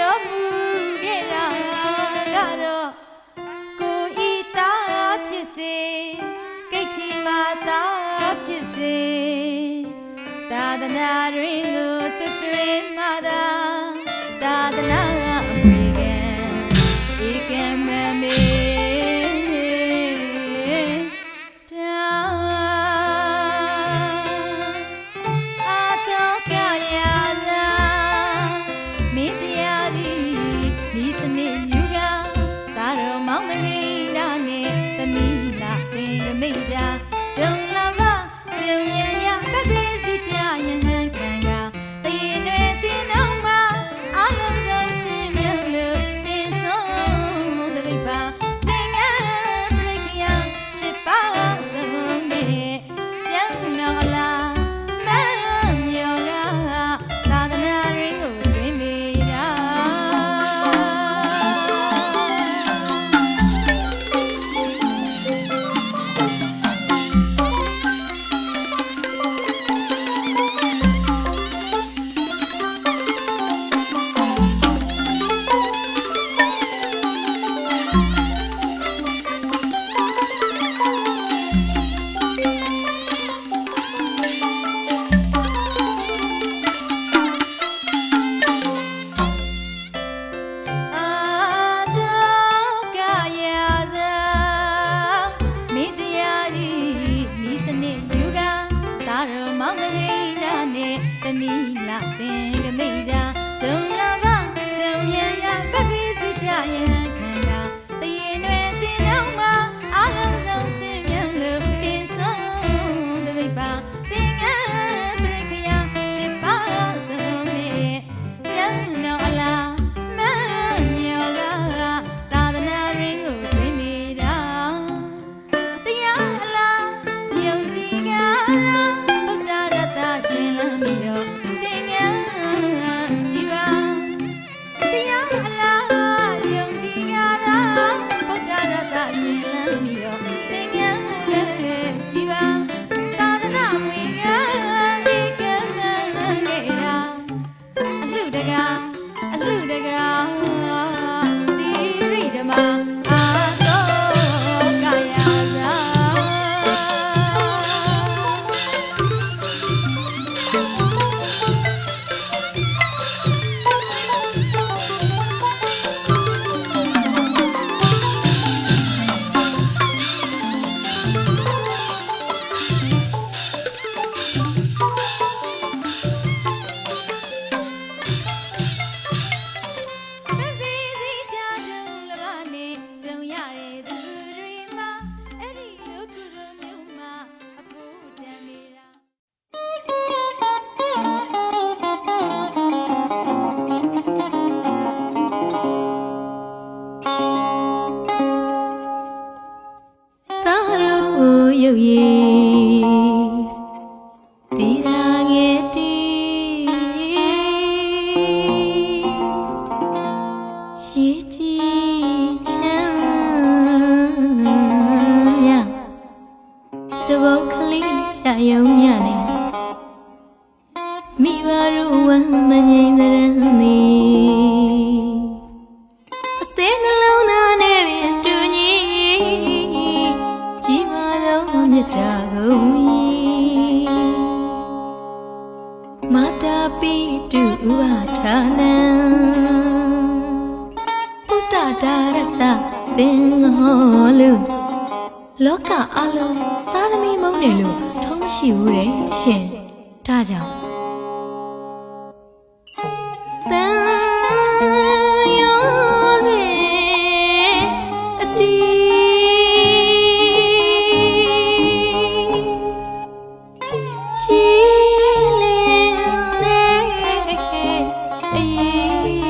တော်မူခဲ့တာကတော့ကိုဤသားဖြစ်စေကိတ်ချီမာသားဖြစ်စေသာသနာတွင်ကိုသွတ်သွင်းမှသာသာသနာအမွေခံဧကံမမေလောကအလုံးသားသမီးမုန်းတယ်လို့ထုံးမရှိဘူးတဲ့ရှင်ဒါကြောင့်တန်ရောစေအတီချီလေးလေးအေး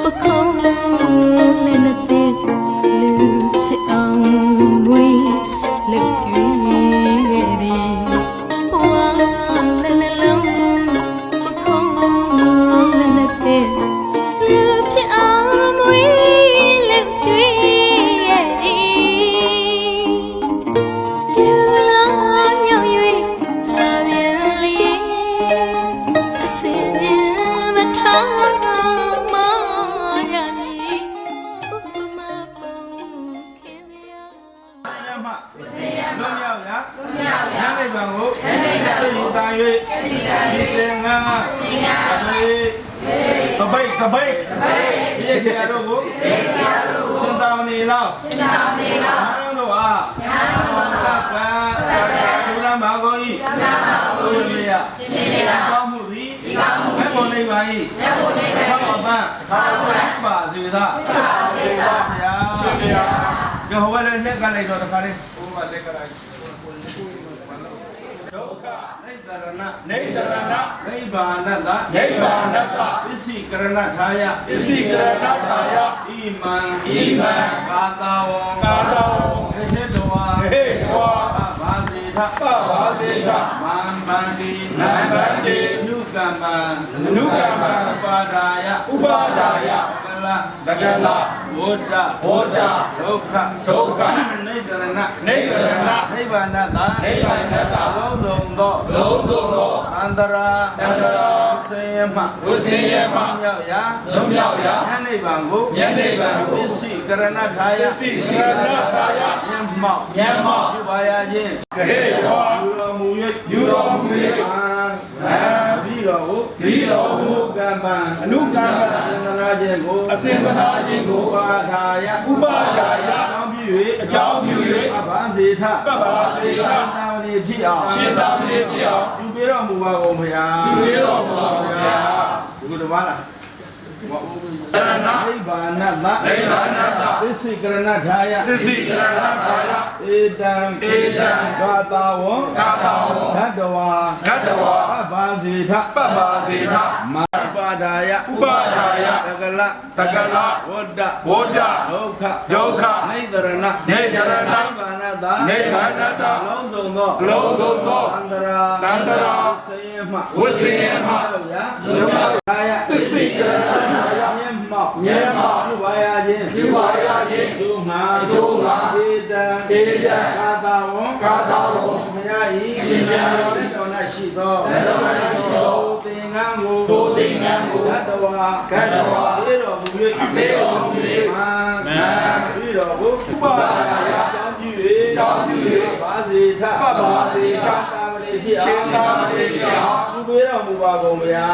ပခုံးလည်းနဲ့တဲ့လူဖြစ်အောင်မွေးလက်ကျွေးခဲ့သည်ဘဝလည်းနှလုံးပခုံးလည်းနဲ့တဲ့လူဖြစ်အောင်မွေးလက်ကျွေးခဲ့သည်လူလာမြောက်၍လာပြန်လေအစင်းမထားလုံးမြောက်ရာညနေပံကိုစိတ်တန်၍ဒီသင်္ကန်းတပိတ်ပြေကြရတော့ကိုရှင်သာမဏေလောက်အားတို့အားသက္ကံဘုရားမဂောဤရှင်မယကောင်းမှုသည်ဘယ်ပေါ်နေပါ၏သောအပန်းပါစေသာဗျာရှင်ဗျာကဟောလည်းလက်ကလိုက်တော့တခါလေးဟိုကလက်ကလိုက်ဒုက္ခနိတရဏနိဗ္ဗာနတ္တပစ္စည်းကရဏထာယဣမံကာတာဝံဟေတဝါဘာသေထမံဗန္တိနုကမ္မဥပါဒါယတကလဝဋ္ဌဒုက္ခနိတရဏနိဗ္ဗာနတ္တလုံးစုံသောအန္တရာဝိစေယမမြောက်ရာဉာဏ်နိဗ္ဗာန်ကိုပစ္စည်းကရဏထာယဉာဏ်မောက်ပြုပါရခြင်းယူတော်မူ၍ပြီးတော်ဟုကမ္မအနုကမ္မအစင်္ဒနာခြင်းကိုဥပါဒါယအကြောင်းပြု၍အဘာစေထရှင်သာမဏေဖြစ်အောင်ယူပေးတော်မူပါကုန်ဘုရားဒီကုတ္တမလားနိဗ္ဗာနတ္တပစ္စည်းကရဏထာယဧတံကာတာဝံဓတ္တဝါပပ္ပါစေထမဥပါဒါယတကလဝဋ္ဌဒုက္ခနိတရဏနိဗ္ဗာနတ္တလုံးစုံသောအန္တရာဝိစေယမထာယပစ္စည်းကရဏထာယမြတ်မောက်ပြုပါရခြင်းဒုမာဧတံကာတာဝံမယဤရှင်မြတ်တော်၌ရှိသောသင်္ကန်းကိုဓတ္တဝါပြေတော်မူ၍မံပြီးတော်ကိုဥပါဒါယအကြောင်းပြု၍ဘာစေထသာမဏေဖြစ်အောင်ပြုပေးတော်မူပါကုန်ဗျာ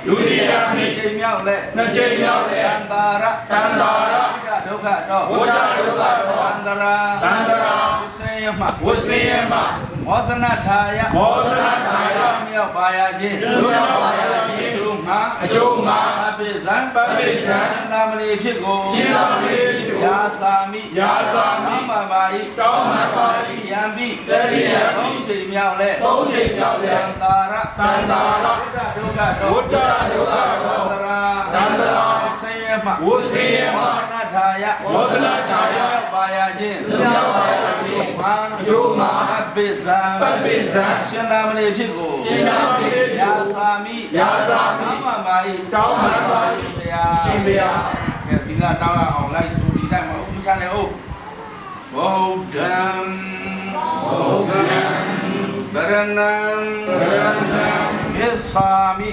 ဒုတိယမိချိန်မြောက်လက်နှစ်ချိန်မြောက်လက်တန္တာရဒုက္ခတော့အန္တရာဝိစေယမမောဇနထာယမြောက်ပါရခြင်းဒုမာအကျိုးမှာပပိဇံရှင်သာမဏေဖြစ်ကိုယာစာမိတောင်းပါပါ၏ယံပိသုံးချိန်မြောက်လက်တန္တာရဒုက္ခတော့တန္တရာဝိစေယမမောဇနထာယမြောက်ပါရခြင်းမာအကျိုးမှာပပိဇံရှင်သာမဏေဖြစ်ကိုယာစာမိတောင်းပါပါ၏ရှင်ဘုရားကဲဒီကတောင်းရအောင်လိုက်ဆိုဒီတိုင်းမှာဥမချနဲ့ဟုတ်ဗုဒ္ဓံဗရဏံယသာမိ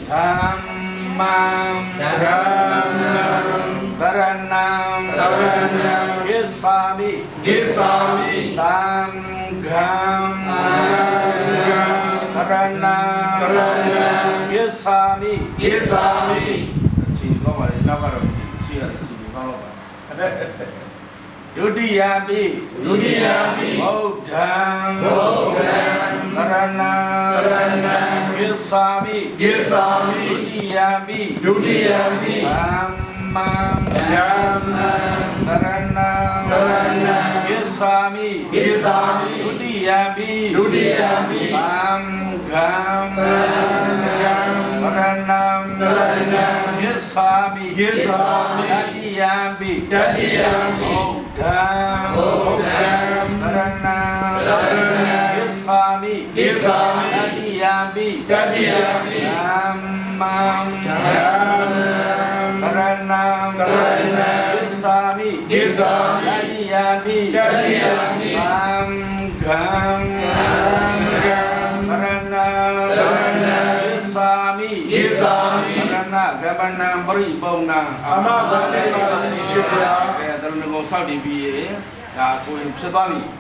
ဓမ္မံဗရဏံယသာမိသံဃံဗရဏံ ယသာမိ ကိသာမိ အချိန်ကောင်းပါလေနောက်ကတော့ရှိရတယ်အချိန်ကောင်းတော့ပါဒုတိယပိ ဒုတိယမိ ဗုဒ္ဓံ ဘုရား သရဏံ သရဏံ ယသာမိ ကိသာမိ ဒုတိယပိ ဒုတိယမိ ဓမ္မံ ယမံ သရဏံ သရဏံ ယသာမိ ကိသာမိ ဒုတိယပိ ဒုတိယမိ သံဃံ သရဏံ သရဏံ သရဏံ ယသာမိ ကိသာမိ တတိယပိ တတိယမိ ဗုဒ္ဓံ ဘုရား သရဏံ သရဏံ ယသာမိ ကိသာမိ တတိယပိ တတိယမိ ဓမ္မံ ယမံ သရဏံ သရဏံ ယသာမိ ကိသာမိ တတိယပိ တတိယမိ သံဃံ ယမံ သရဏံ သရဏံ ယသာမိ ကိသာမိ သရဏဂဗနံပရိပုံဏံ အမဘာနေပါလိရှိပါ ကဲတရဏဂုံစောက်တည်ပြီးဒါကိုရင်ဖြစ်သွားပြီ